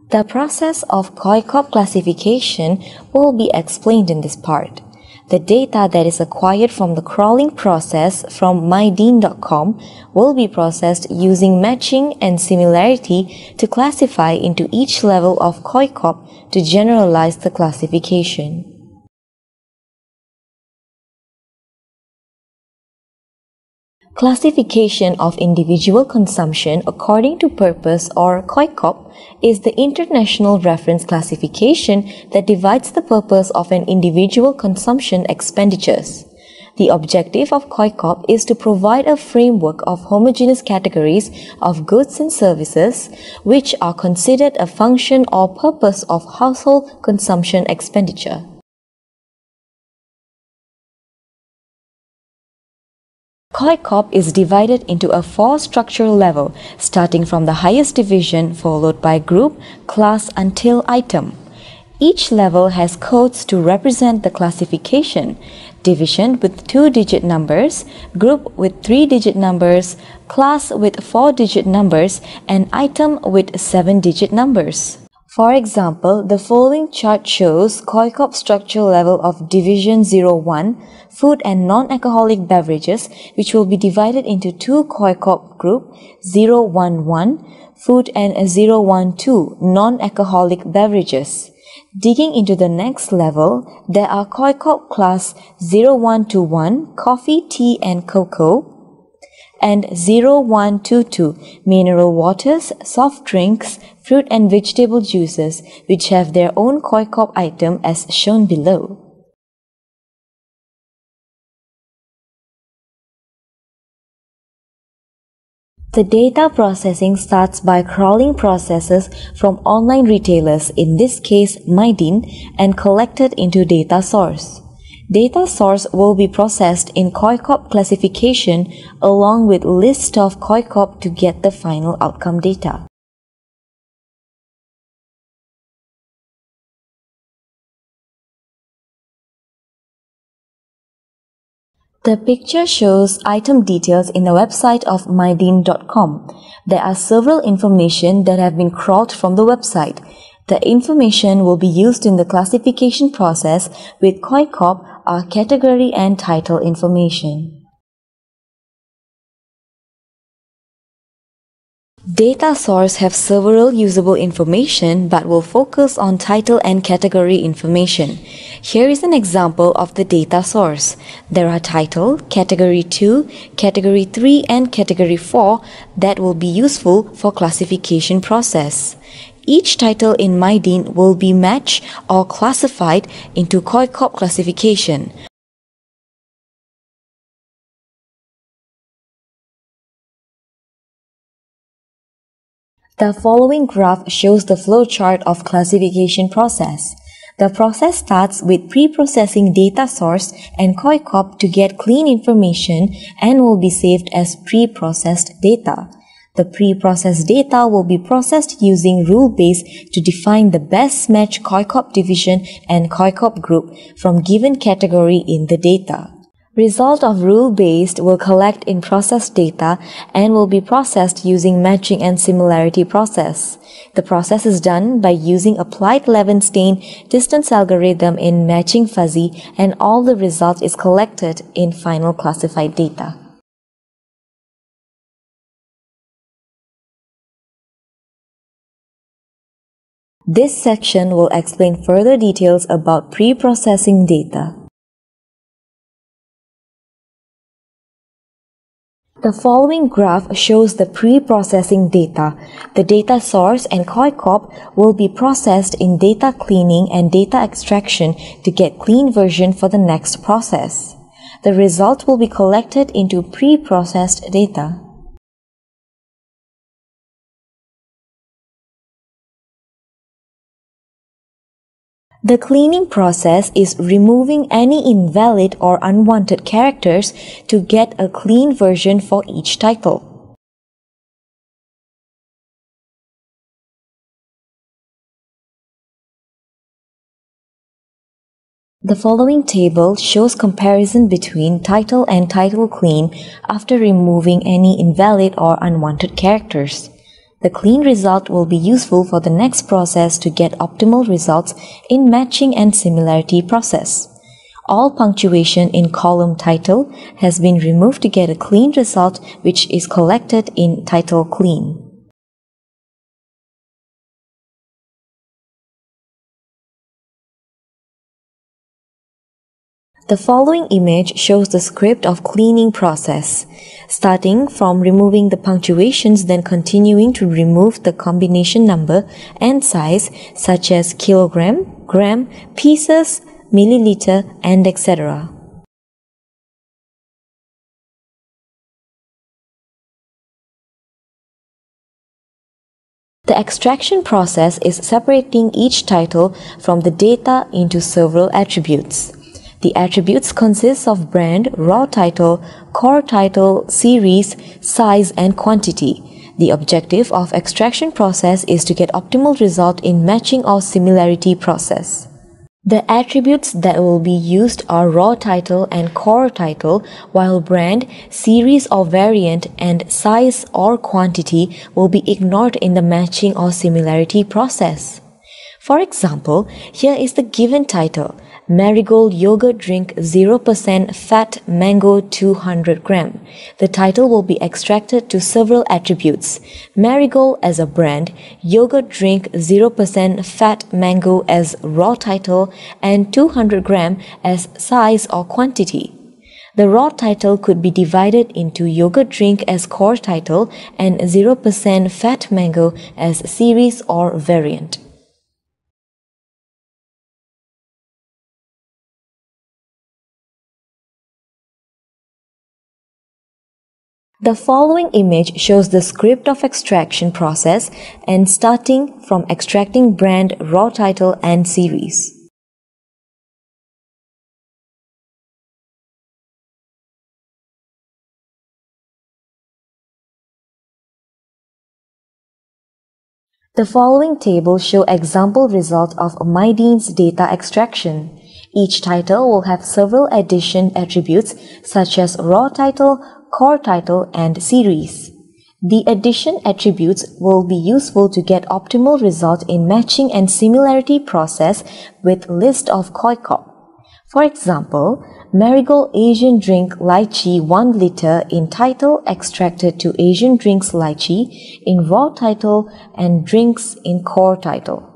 The process of COICOP classification will be explained in this part. The data that is acquired from the crawling process from mydean.com will be processed using matching and similarity to classify into each level of COICOP to generalize the classification. Classification of individual consumption according to purpose, or COICOP, is the international reference classification that divides the purpose of an individual consumption expenditures. The objective of COICOP is to provide a framework of homogeneous categories of goods and services which are considered a function or purpose of household consumption expenditure. COICOP is divided into a 4 structural level, starting from the highest division followed by group, class until item. Each level has codes to represent the classification: division with 2-digit numbers, group with 3-digit numbers, class with 4-digit numbers, and item with 7-digit numbers. For example, the following chart shows COICOP structure level of Division 01, food and non-alcoholic beverages, which will be divided into 2 COICOP group, 011, food, and 012, non-alcoholic beverages. Digging into the next level, there are COICOP class 0121, coffee, tea, and cocoa, and 0122, mineral waters, soft drinks, fruit and vegetable juices, which have their own COICOP item as shown below. The data processing starts by crawling processes from online retailers, in this case mydean, and collected into data source. Data source will be processed in COICOP classification along with list of COICOP to get the final outcome data. The picture shows item details in the website of mydean.com. There are several information that have been crawled from the website. The information will be used in the classification process with COICOP are category and title information. Data source have several usable information but will focus on title and category information. Here is an example of the data source. There are title, category 2, category 3 and category 4 that will be useful for classification process. Each title in mydean will be matched or classified into COICOP classification. The following graph shows the flowchart of classification process. The process starts with pre-processing data source and COICOP to get clean information and will be saved as pre-processed data. The pre-processed data will be processed using rule-base to define the best match COICOP division and COICOP group from given category in the data. Result of rule-based will collect in processed data and will be processed using matching and similarity process. The process is done by using applied Levenshtein distance algorithm in matching fuzzy, and all the result is collected in final classified data. This section will explain further details about pre-processing data. The following graph shows the pre-processing data. The data source and COICOP will be processed in data cleaning and data extraction to get clean version for the next process. The result will be collected into pre-processed data. The cleaning process is removing any invalid or unwanted characters to get a clean version for each title. The following table shows comparison between title and title clean after removing any invalid or unwanted characters. The clean result will be useful for the next process to get optimal results in matching and similarity process. All punctuation in column title has been removed to get a clean result, which is collected in title clean. The following image shows the script of cleaning process, starting from removing the punctuations, then continuing to remove the combination number and size such as kilogram, gram, pieces, milliliter, and etc. The extraction process is separating each title from the data into several attributes. The attributes consist of brand, raw title, core title, series, size, and quantity. The objective of extraction process is to get optimal result in matching or similarity process. The attributes that will be used are raw title and core title, while brand, series or variant, and size or quantity will be ignored in the matching or similarity process. For example, here is the given title: Marigold Yogurt Drink 0% Fat Mango 200 gram. The title will be extracted to several attributes: Marigold as a brand, Yogurt Drink 0% Fat Mango as raw title, and 200 gram as size or quantity. The raw title could be divided into Yogurt Drink as core title and 0% Fat Mango as series or variant. The following image shows the script of extraction process and starting from extracting brand, raw title, and series. The following table show example result of Mydean's data extraction. Each title will have several addition attributes such as raw title, core title, and series. The addition attributes will be useful to get optimal result in matching and similarity process with list of COICOP. For example, Marigold Asian Drink Lychee 1 liter in title extracted to Asian Drinks Lychee in raw title and drinks in core title.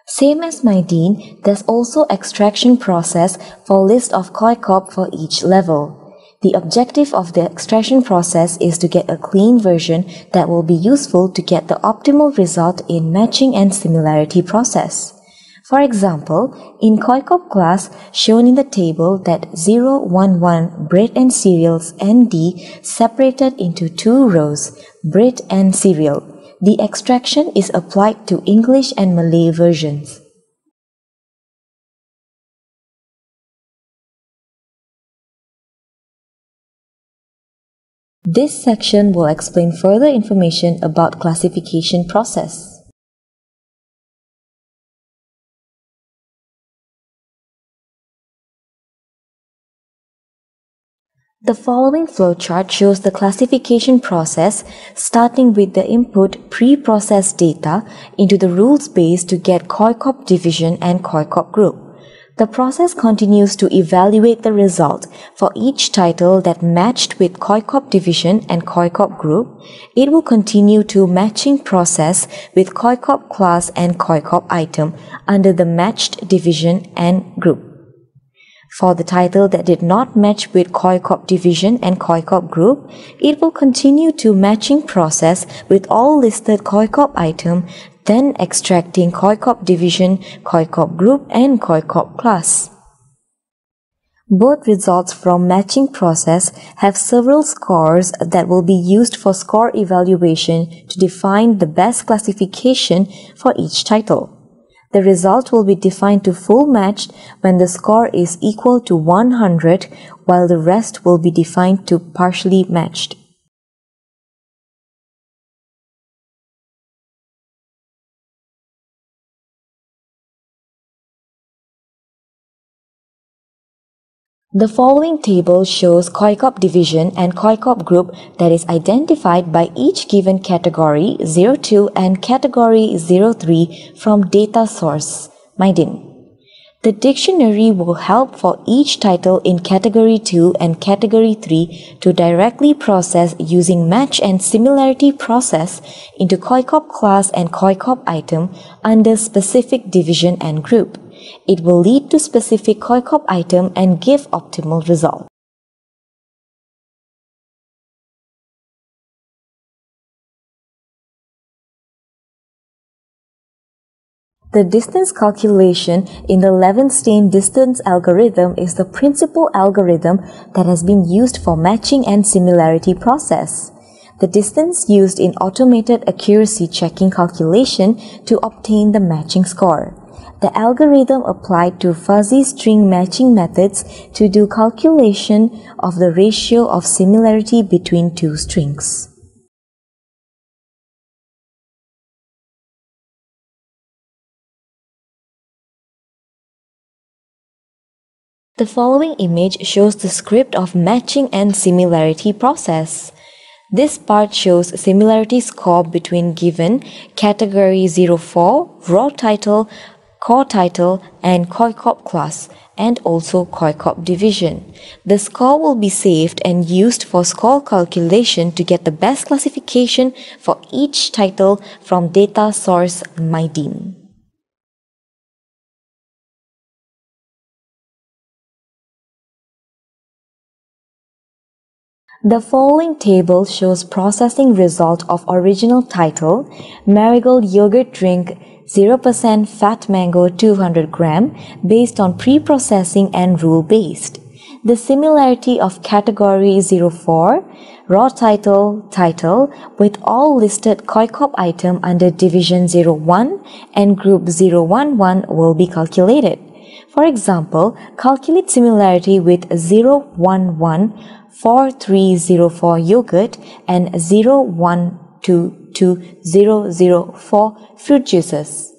Same as Mydean, there's also extraction process for list of COICOP for each level. The objective of the extraction process is to get a clean version that will be useful to get the optimal result in matching and similarity process. For example, in COICOP class shown in the table that 011 bread and cereals ND separated into two rows, bread and cereal. The extraction is applied to English and Malay versions. This section will explain further information about classification process. The following flowchart shows the classification process starting with the input pre-processed data into the rules base to get COICOP division and COICOP group. The process continues to evaluate the result for each title that matched with COICOP division and COICOP group. It will continue to matching process with COICOP class and COICOP item under the matched division and group. For the title that did not match with COICOP division and COICOP group, it will continue to matching process with all listed COICOP item, then extracting COICOP division, COICOP group, and COICOP class. Both results from matching process have several scores that will be used for score evaluation to define the best classification for each title. The result will be defined to full matched when the score is equal to 100, while the rest will be defined to partially matched. The following table shows COICOP division and COICOP group that is identified by each given category 02 and category 03 from data source, MyDin. The dictionary will help for each title in category 2 and category 3 to directly process using match and similarity process into COICOP class and COICOP item under specific division and group. It will lead to specific COICOP item and give optimal result. The distance calculation in the Levenshtein distance algorithm is the principal algorithm that has been used for matching and similarity process. The distance used in automated accuracy checking calculation to obtain the matching score. The algorithm applied to fuzzy string matching methods to do calculation of the ratio of similarity between two strings. The following image shows the script of matching and similarity process. This part shows similarity score between given category 04, raw title, core title, and COICOP class, and also COICOP division. The score will be saved and used for score calculation to get the best classification for each title from data source MyDin. The following table shows processing result of original title, Marigold Yogurt Drink 0% Fat Mango 200 gram based on pre-processing and rule-based. The similarity of category 04, raw title with all listed COICOP item under division 01 and group 011 will be calculated. For example, calculate similarity with 0114304 yogurt and 0122004 fruit juices.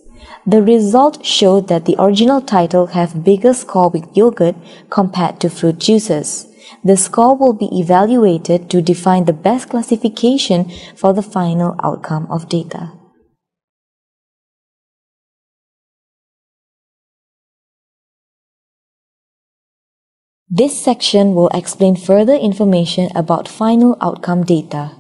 The result showed that the original title have bigger score with yogurt compared to fruit juices. The score will be evaluated to define the best classification for the final outcome of data. This section will explain further information about final outcome data.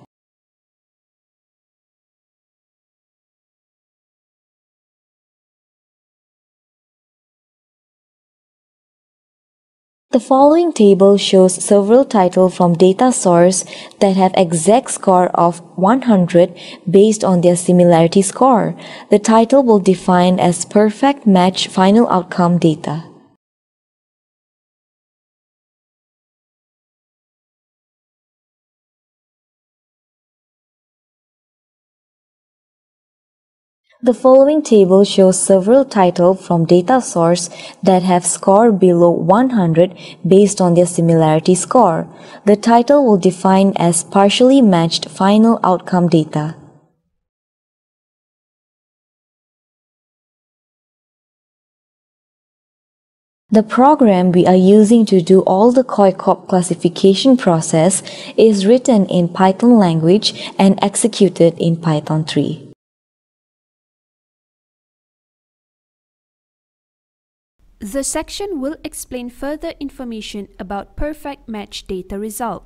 The following table shows several titles from data source that have exact score of 100 based on their similarity score. The title will define as perfect match final outcome data. The following table shows several titles from data source that have score below 100 based on their similarity score. The title will define as partially matched final outcome data. The program we are using to do all the COICOP classification process is written in Python language and executed in Python 3. The section will explain further information about perfect match data result.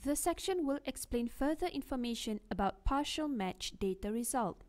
The section will explain further information about partial match data result.